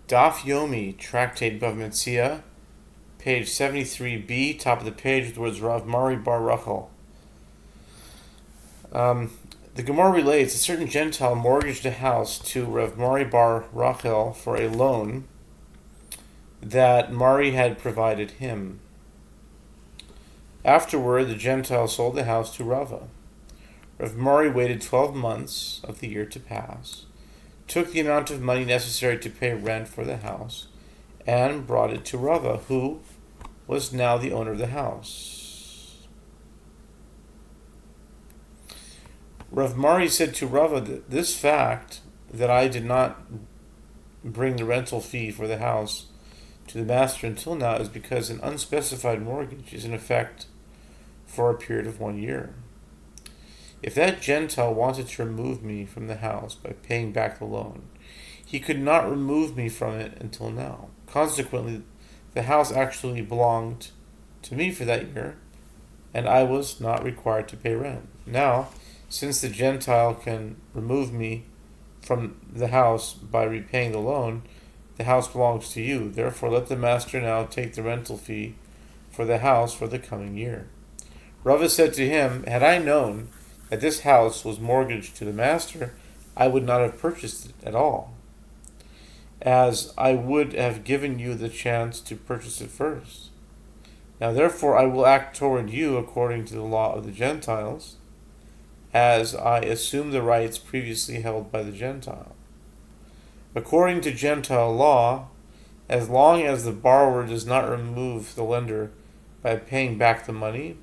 Daf Yomi, Tractate Bava Metzia, page 73b, top of the page with the words Rav Mari bar Rachel. The Gemara relates a certain Gentile mortgaged a house to Rav Mari bar Rachel for a loan that Mari had provided him. Afterward, the Gentile sold the house to Rava. Rav Mari waited 12 months of the year to pass, took the amount of money necessary to pay rent for the house, and brought it to Rava, who was now the owner of the house. Rav Mari said to Rava that this fact that I did not bring the rental fee for the house to the master until now is because an unspecified mortgage is in effect for a period of 1 year. If that Gentile wanted to remove me from the house by paying back the loan, he could not remove me from it until now. Consequently, the house actually belonged to me for that year, and I was not required to pay rent. Now, since the Gentile can remove me from the house by repaying the loan, the house belongs to you. Therefore, let the master now take the rental fee for the house for the coming year. Rava said to him, had I known that this house was mortgaged to the master, I would not have purchased it at all, as I would have given you the chance to purchase it first. Now therefore I will act toward you according to the law of the Gentiles, as I assume the rights previously held by the Gentile. According to Gentile law, as long as the borrower does not remove the lender by paying back the money,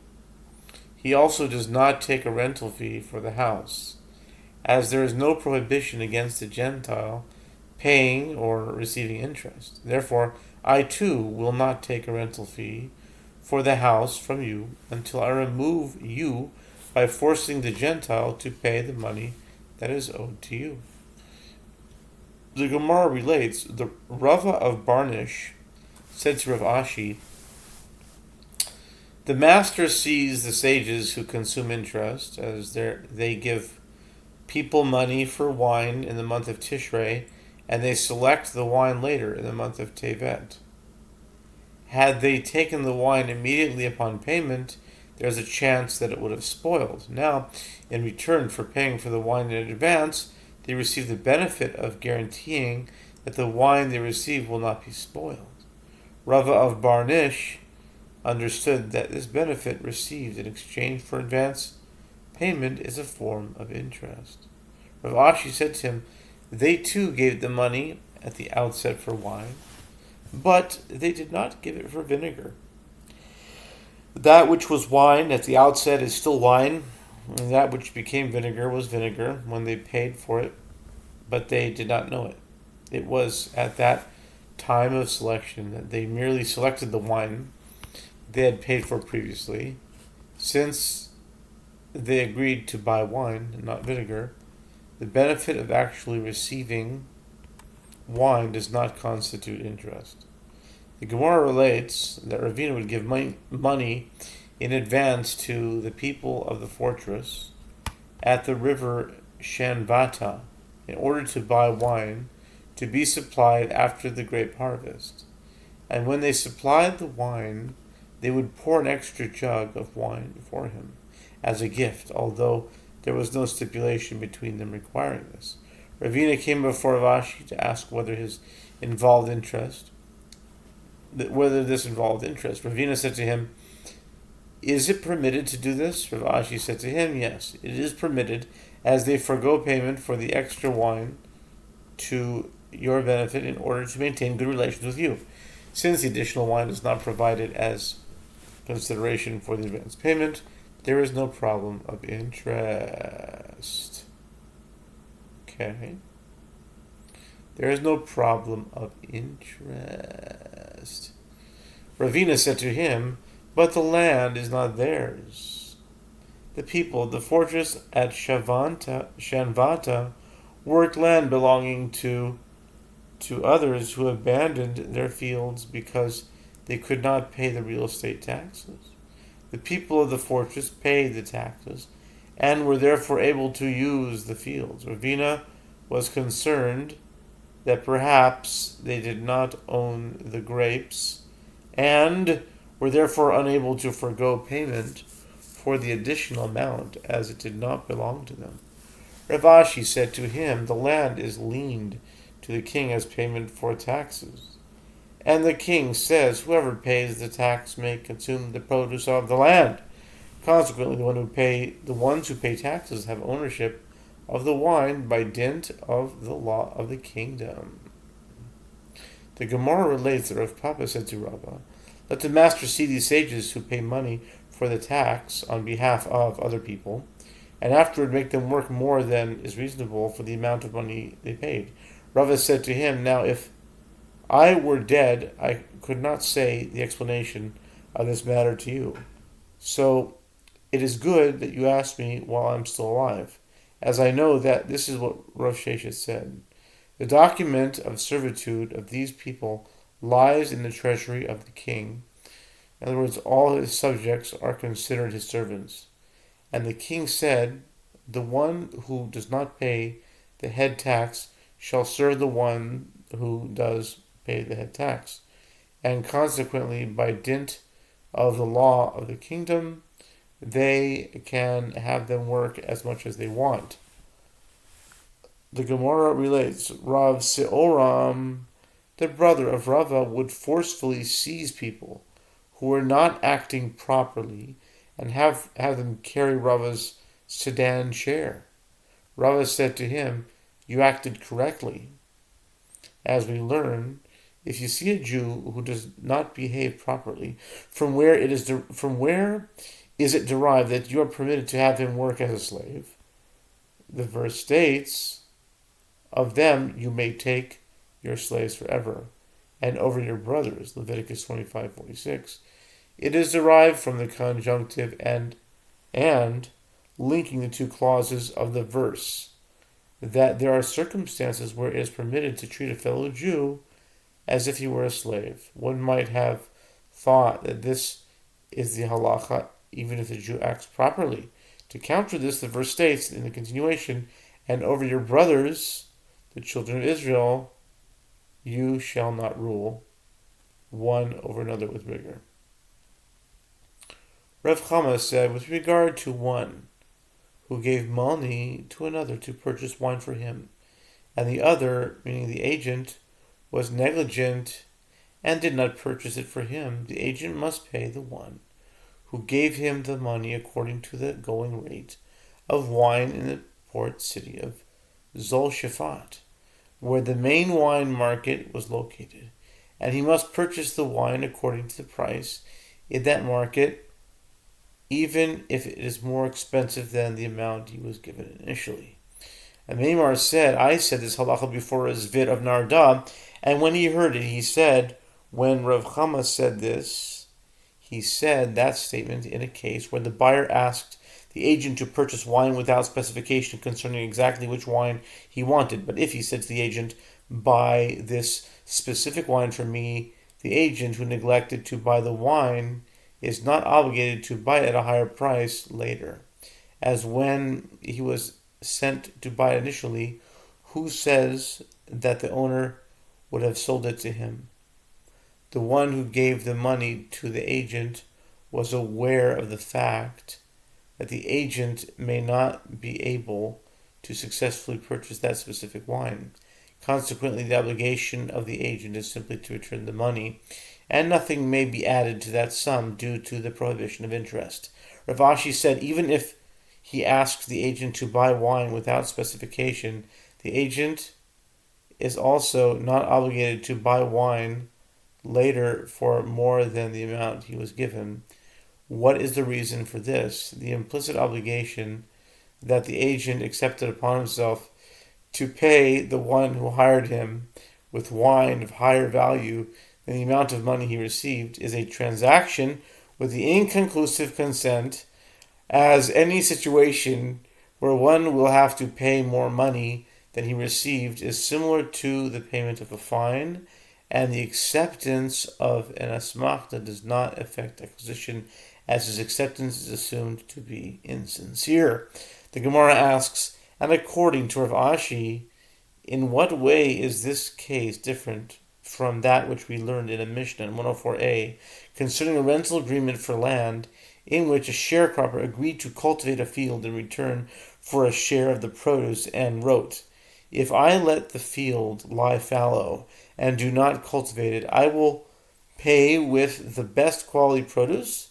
he also does not take a rental fee for the house, as there is no prohibition against the Gentile paying or receiving interest. Therefore, I too will not take a rental fee for the house from you until I remove you by forcing the Gentile to pay the money that is owed to you. The Gemara relates, the Rava of Barnish said to Rav Ashi, the master sees the sages who consume interest, as they give people money for wine in the month of Tishrei, and they select the wine later in the month of Tevet. Had they taken the wine immediately upon payment, there's a chance that it would have spoiled. Now, in return for paying for the wine in advance, they receive the benefit of guaranteeing that the wine they receive will not be spoiled. Rava of Barnish understood that this benefit received in exchange for advance payment is a form of interest. Rav Ashi said to him, they too gave the money at the outset for wine, but they did not give it for vinegar. That which was wine at the outset is still wine, and that which became vinegar was vinegar when they paid for it, but they did not know it. It was at that time of selection that they merely selected the wine they had paid for previously. Since they agreed to buy wine and not vinegar, the benefit of actually receiving wine does not constitute interest. The Gemara relates that Ravina would give money in advance to the people of the fortress at the river Shanvata in order to buy wine to be supplied after the grape harvest. And when they supplied the wine, they would pour an extra jug of wine for him as a gift, although there was no stipulation between them requiring this. Ravina came before Rav Ashi to ask whether this involved interest. Ravina said to him, is it permitted to do this? Rav Ashi said to him, yes, it is permitted, as they forgo payment for the extra wine to your benefit in order to maintain good relations with you. Since the additional wine is not provided as consideration for the advance payment, there is no problem of interest. Okay. There is no problem of interest. Ravina said to him, but the land is not theirs. The people of the fortress at Shanvata worked land belonging to others who abandoned their fields because they could not pay the real estate taxes. The people of the fortress paid the taxes and were therefore able to use the fields. Ravina was concerned that perhaps they did not own the grapes and were therefore unable to forego payment for the additional amount, as it did not belong to them. Rav Ashi said to him, the land is leaned to the king as payment for taxes. And the king says, whoever pays the tax may consume the produce of the land. Consequently, the ones who pay taxes have ownership of the wine by dint of the law of the kingdom. The Gemara relates that Rav Papa said to Rava, let the master see these sages who pay money for the tax on behalf of other people, and afterward make them work more than is reasonable for the amount of money they paid. Rava said to him, now if I were dead, I could not say the explanation of this matter to you. So it is good that you ask me while I'm still alive, as I know that this is what Rav Sheshet said. The document of servitude of these people lies in the treasury of the king. In other words, all his subjects are considered his servants. And the king said, the one who does not pay the head tax shall serve the one who does pay the head tax. And consequently, by dint of the law of the kingdom, they can have them work as much as they want. The Gemara relates, Rav Seoram, the brother of Rava, would forcefully seize people who were not acting properly and have them carry Rava's sedan chair. Rava said to him, you acted correctly. As we learn, if you see a Jew who does not behave properly, from where is it derived that you are permitted to have him work as a slave? The verse states, of them you may take your slaves forever, and over your brothers, Leviticus 25:46. It is derived from the conjunctive and linking the two clauses of the verse, that there are circumstances where it is permitted to treat a fellow Jew as if he were a slave. One might have thought that this is the halacha even if the Jew acts properly. To counter this, the verse states in the continuation, and over your brothers, the children of Israel, you shall not rule one over another with rigor. Rav Chama said, with regard to one who gave money to another to purchase wine for him, and the other, meaning the agent, was negligent and did not purchase it for him, the agent must pay the one who gave him the money according to the going rate of wine in the port city of Zol Shafat, where the main wine market was located, and he must purchase the wine according to the price in that market, even if it is more expensive than the amount he was given initially. And Maimar said, I said this halacha before a Zvid of Narda, and when he heard it, he said, when Rav Chama said this, he said that statement in a case where the buyer asked the agent to purchase wine without specification concerning exactly which wine he wanted. But if he said to the agent, buy this specific wine for me, the agent who neglected to buy the wine is not obligated to buy it at a higher price later, as when he was sent to buy it initially, who says that the owner would have sold it to him? The one who gave the money to the agent was aware of the fact that the agent may not be able to successfully purchase that specific wine. Consequently, the obligation of the agent is simply to return the money, and nothing may be added to that sum due to the prohibition of interest. Rav Ashi said, even if he asks the agent to buy wine without specification, the agent is also not obligated to buy wine later for more than the amount he was given. What is the reason for this? The implicit obligation that the agent accepted upon himself to pay the one who hired him with wine of higher value than the amount of money he received is a transaction with the inconclusive consent, as any situation where one will have to pay more money than he received is similar to the payment of a fine, and the acceptance of an asmachta does not affect acquisition, as his acceptance is assumed to be insincere. The Gemara asks, and according to Rav Ashi, In what way is this case different from that which we learned in a Mishnah in 104a concerning a rental agreement for land in which a sharecropper agreed to cultivate a field in return for a share of the produce and wrote, "If I let the field lie fallow and do not cultivate it, I will pay with the best quality produce"?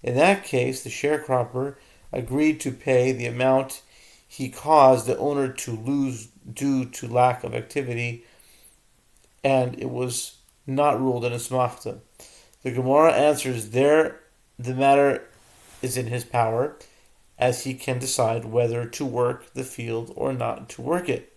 In that case, the sharecropper agreed to pay the amount he caused the owner to lose due to lack of activity, and it was not ruled an asmachta. The Gemara answers there the matter is in his power, as he can decide whether to work the field or not to work it.